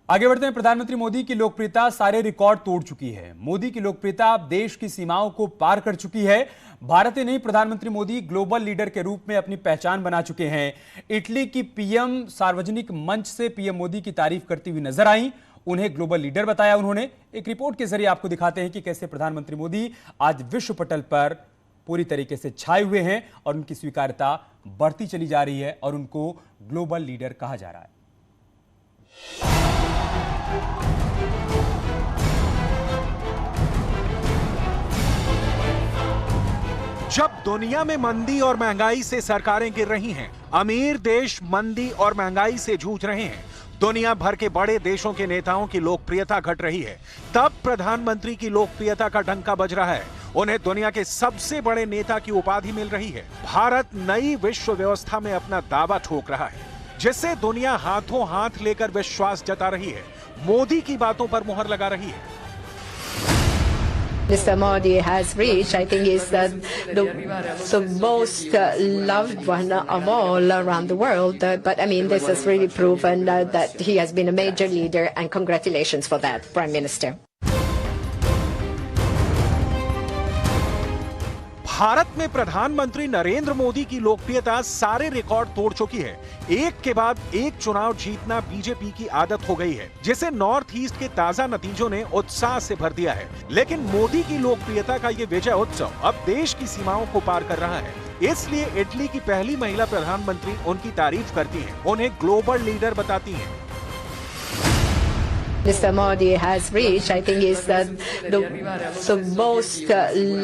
आगे बढ़ते हैं। प्रधानमंत्री मोदी की लोकप्रियता सारे रिकॉर्ड तोड़ चुकी है। मोदी की लोकप्रियता अब देश की सीमाओं को पार कर चुकी है। भारत ही नहीं, प्रधानमंत्री मोदी ग्लोबल लीडर के रूप में अपनी पहचान बना चुके हैं। इटली की पीएम सार्वजनिक मंच से पीएम मोदी की तारीफ करती हुई नजर आई। उन्हें ग्लोबल लीडर बताया उन्होंने। एक रिपोर्ट के जरिए आपको दिखाते हैं कि कैसे प्रधानमंत्री मोदी आज विश्व पटल पर पूरी तरीके से छाए हुए हैं और उनकी स्वीकार्यता बढ़ती चली जा रही है और उनको ग्लोबल लीडर कहा जा रहा है। जब दुनिया में मंदी और महंगाई से सरकारें गिर रही हैं, अमीर देश मंदी और महंगाई से जूझ रहे हैं, दुनिया भर के बड़े देशों के नेताओं की लोकप्रियता घट रही है, तब प्रधानमंत्री की लोकप्रियता का डंका बज रहा है। उन्हें दुनिया के सबसे बड़े नेता की उपाधि मिल रही है। भारत नई विश्व व्यवस्था में अपना दावा ठोक रहा है, जिससे दुनिया हाथों हाथ लेकर विश्वास जता रही है, मोदी की बातों पर मुहर लगा रही है। Mr. Modi has reached, I think, is the most loved one of all around the world. But I mean, this has really proven that he has been a major leader, and congratulations for that, Prime Minister. Bharat में प्रधानमंत्री नरेंद्र मोदी की लोकप्रियता सारे record तोड़ चुकी है। एक के बाद एक चुनाव जीतना बीजेपी की आदत हो गई है, जिसे नॉर्थ ईस्ट के ताजा नतीजों ने उत्साह से भर दिया है। लेकिन मोदी की लोकप्रियता का ये विजय उत्सव अब देश की सीमाओं को पार कर रहा है। इसलिए इटली की पहली महिला प्रधानमंत्री उनकी तारीफ करती हैं, उन्हें ग्लोबल लीडर बताती हैं। Mr. Modi has reached, I think, is the most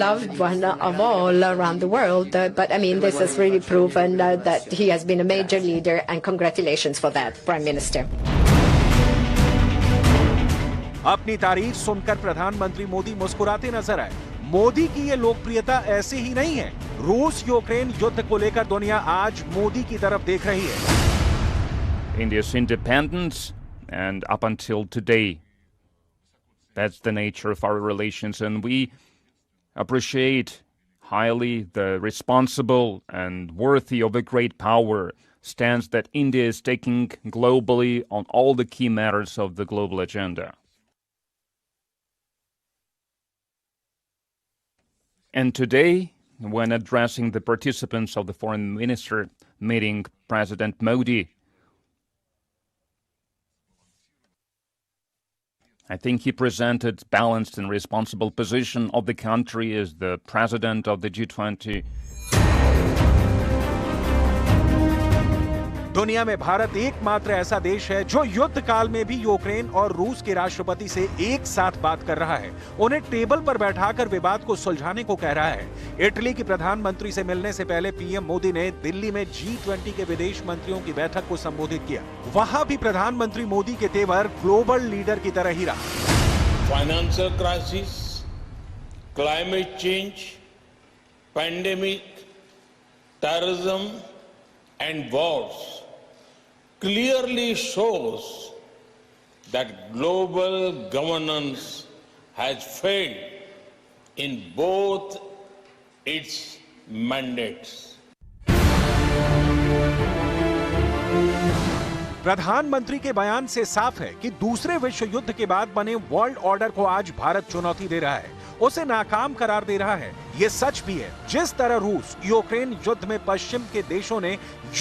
loved one of all around the world. But I mean, this has really proven that he has been a major leader, and congratulations for that, Prime Minister. अपनी तारीफ सुनकर प्रधानमंत्री मोदी मुस्कुराते नजर आए। मोदी की ये लोकप्रियता ऐसे ही नहीं है। रूस यूक्रेन युद्ध को लेकर दुनिया आज मोदी की तरफ देख रही है। India's independence. And up until today, that's the nature of our relations. And we appreciate highly the responsible and worthy of a great power stance that India is taking globally on all the key matters of the global agenda. And today, when addressing the participants of the foreign minister meeting, President Modi, I think he presented balanced and responsible position of the country as the president of the G20. दुनिया में भारत एकमात्र ऐसा देश है जो युद्ध काल में भी यूक्रेन और रूस के राष्ट्रपति से एक साथ बात कर रहा है, उन्हें टेबल पर बैठाकर विवाद को सुलझाने को कह रहा है। इटली की प्रधानमंत्री से मिलने से पहले पीएम मोदी ने दिल्ली में G20 के विदेश मंत्रियों की बैठक को संबोधित किया। वहां भी प्रधानमंत्री मोदी के तेवर ग्लोबल लीडर की तरह ही रहा। Financial crisis, climate change, pandemic, terrorism and wars clearly shows that global governance has failed in both its mandates. प्रधानमंत्री के बयान से साफ है कि दूसरे विश्व युद्ध के बाद बने वर्ल्ड ऑर्डर को आज भारत चुनौती दे रहा है, उसे नाकाम करार दे रहा है। ये सच भी है, जिस तरह रूस यूक्रेन युद्ध में पश्चिम के देशों ने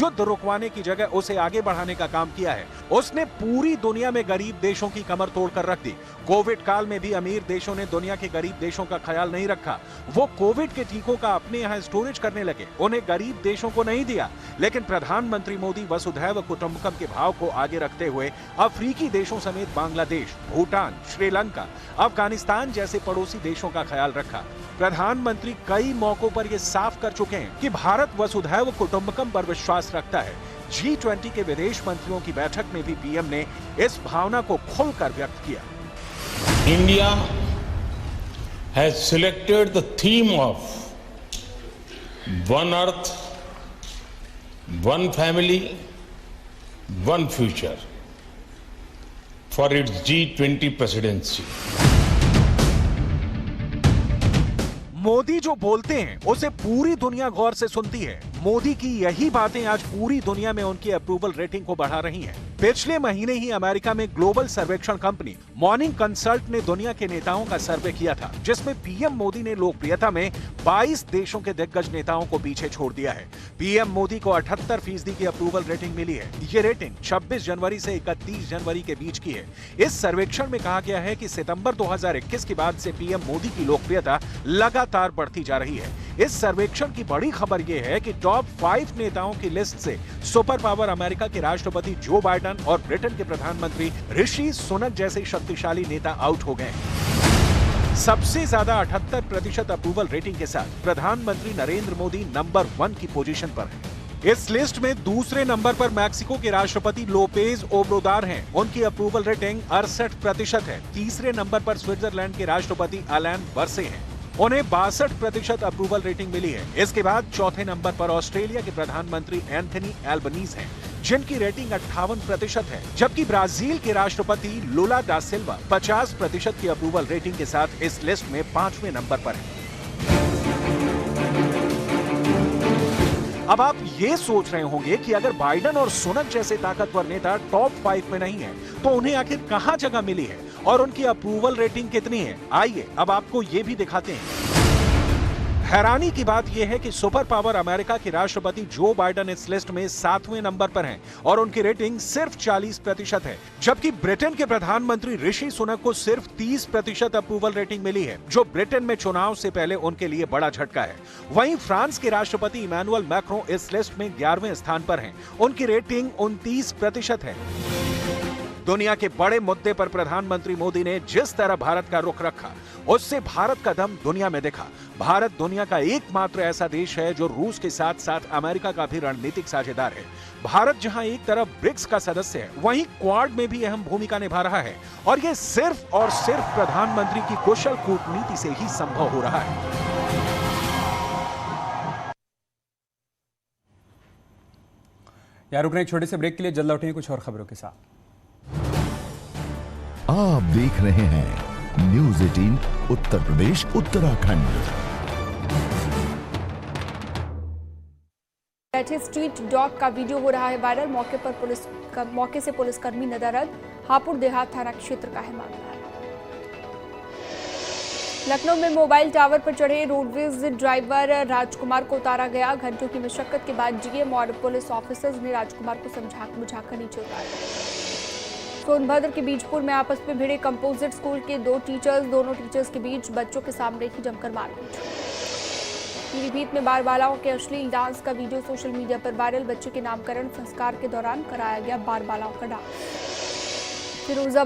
युद्ध रुकवाने की जगह उसे आगे बढ़ाने का काम किया है, उसने पूरी दुनिया में गरीब देशों की कमर तोड़कर रख दी। कोविड काल में भी अमीर देशों ने दुनिया के गरीब देशों का ख्याल नहीं रखा। वो कोविड के टीकों का अपने यहाँ स्टोरेज करने लगे, उन्हें गरीब देशों को नहीं दिया। लेकिन प्रधानमंत्री मोदी वसुधैव कुटुंबकम के भाव को आगे रखते हुए अफ्रीकी देशों समेत बांग्लादेश, भूटान, श्रीलंका, अफगानिस्तान जैसे पड़ोसी देशों का ख्याल रखा। प्रधानमंत्री कई मौकों पर यह साफ कर चुके हैं कि भारत वसुधैव कुटुंबकम पर विश्वास रखता है। G20 के विदेश मंत्रियों की बैठक में भी पीएम ने इस भावना को खुलकर व्यक्त किया। India has selected the theme of One Earth, One Family, One Future for its G20 presidency. Modi जो बोलते हैं उसे पूरी दुनिया गौर से सुनती है। मोदी की यही बातें आज पूरी दुनिया में उनकी अप्रूवल रेटिंग को बढ़ा रही हैं। पिछले महीने ही अमेरिका में ग्लोबल सर्वेक्षण कंपनी मॉर्निंग कंसल्ट ने दुनिया के नेताओं का सर्वे किया था, जिसमें पीएम मोदी ने लोकप्रियता में 22 देशों के दिग्गज नेताओं को पीछे छोड़ दिया है। पीएम मोदी को 78% की अप्रूवल रेटिंग मिली है। ये रेटिंग 26 जनवरी से 31 जनवरी के बीच की है। इस सर्वेक्षण में कहा गया है कि सितंबर 2021 के बाद से पीएम मोदी की लोकप्रियता लगातार बढ़ती जा रही है। इस सर्वेक्षण की बड़ी खबर यह है कि टॉप 5 नेताओं की लिस्ट से सुपर पावर अमेरिका के राष्ट्रपति जो बाइडेन और ब्रिटेन के प्रधानमंत्री ऋषि सुनक जैसे शक्तिशाली नेता आउट हो गए। सबसे ज्यादा 78% अप्रूवल रेटिंग के साथ प्रधानमंत्री नरेंद्र मोदी नंबर 1 की पोजीशन पर है। इस लिस्ट में दूसरे नंबर पर मैक्सिको के राष्ट्रपति लोपेज ओब्राडोर हैं। उनकी अप्रूवल रेटिंग 68% है। तीसरे नंबर पर स्विट्जरलैंड के राष्ट्रपति अलान बर्से हैं। उन्हें 62% अप्रूवल रेटिंग मिली है। इसके बाद चौथे नंबर पर ऑस्ट्रेलिया के प्रधानमंत्री एंथनी एल्बनीज हैं, जिनकी रेटिंग 58% है, जबकि ब्राजील के राष्ट्रपति लुला डा सिल्वा 50% की अप्रूवल रेटिंग के साथ इस लिस्ट में 5वें नंबर पर है। अब आप ये सोच रहे होंगे कि अगर बाइडेन और सुनक जैसे ताकतवर नेता टॉप 5 में नहीं है, तो उन्हें आखिर कहां जगह मिली है और उनकी अप्रूवल रेटिंग कितनी है? आइए अब आपको ये भी दिखाते हैं। हैरानी की बात यह है कि सुपर पावर अमेरिका के राष्ट्रपति जो बाइडेन इस लिस्ट में 7वें नंबर पर हैं और उनकी रेटिंग सिर्फ 40% है, जबकि ब्रिटेन के प्रधानमंत्री ऋषि सुनक को सिर्फ 30% अप्रूवल रेटिंग मिली है, जो ब्रिटेन में चुनाव से पहले उनके लिए बड़ा झटका है। वहीं फ्रांस के राष्ट्रपति इमैनुअल मैक्रों इस लिस्ट में 11वें स्थान पर हैं। उनकी रेटिंग 29% है। दुनिया के बड़े मुद्दे पर प्रधानमंत्री मोदी ने जिस तरह भारत का रुख रखा, उससे भारत का दम दुनिया में दिखा। भारत दुनिया का एकमात्र ऐसा देश है जो रूस के साथ साथ अमेरिका का भी रणनीतिक साझेदार है। भारत जहां एक तरफ ब्रिक्स का सदस्य है, वहीं क्वाड में भी अहम भूमिका निभा रहा है, और ये सिर्फ और सिर्फ प्रधानमंत्री की कुशल कूटनीति से ही संभव हो रहा है। यार रुक रहे हैं एक छोटे से ब्रेक के लिए, जल्द लौटेंगे कुछ और खबरों के साथ। आप देख रहे हैं न्यूज़ 18 उत्तर प्रदेश उत्तराखंड। बैठे स्ट्रीट डॉग का वीडियो हो रहा है वायरल। मौके से पुलिसकर्मी नदारद। हापुड़ देहात थाना क्षेत्र का है मामला। लखनऊ में मोबाइल टावर पर चढ़े रोडवेज ड्राइवर राजकुमार को उतारा गया। घंटों की मशक्कत के बाद जीएम और पुलिस ऑफिसर्स ने राजकुमार को बुझाकर नीचे उतारा। सोनभद्र के बीजपुर में आपस में भिड़े कंपोजिट स्कूल के दोनों टीचर्स के बीच बच्चों के सामने ही जमकर मारपीट। पीलीभीत में बारबालाओं के अश्लील डांस का वीडियो सोशल मीडिया पर वायरल। बच्चे के नामकरण संस्कार के दौरान कराया गया बारबालाओं का डांस। फिरोजा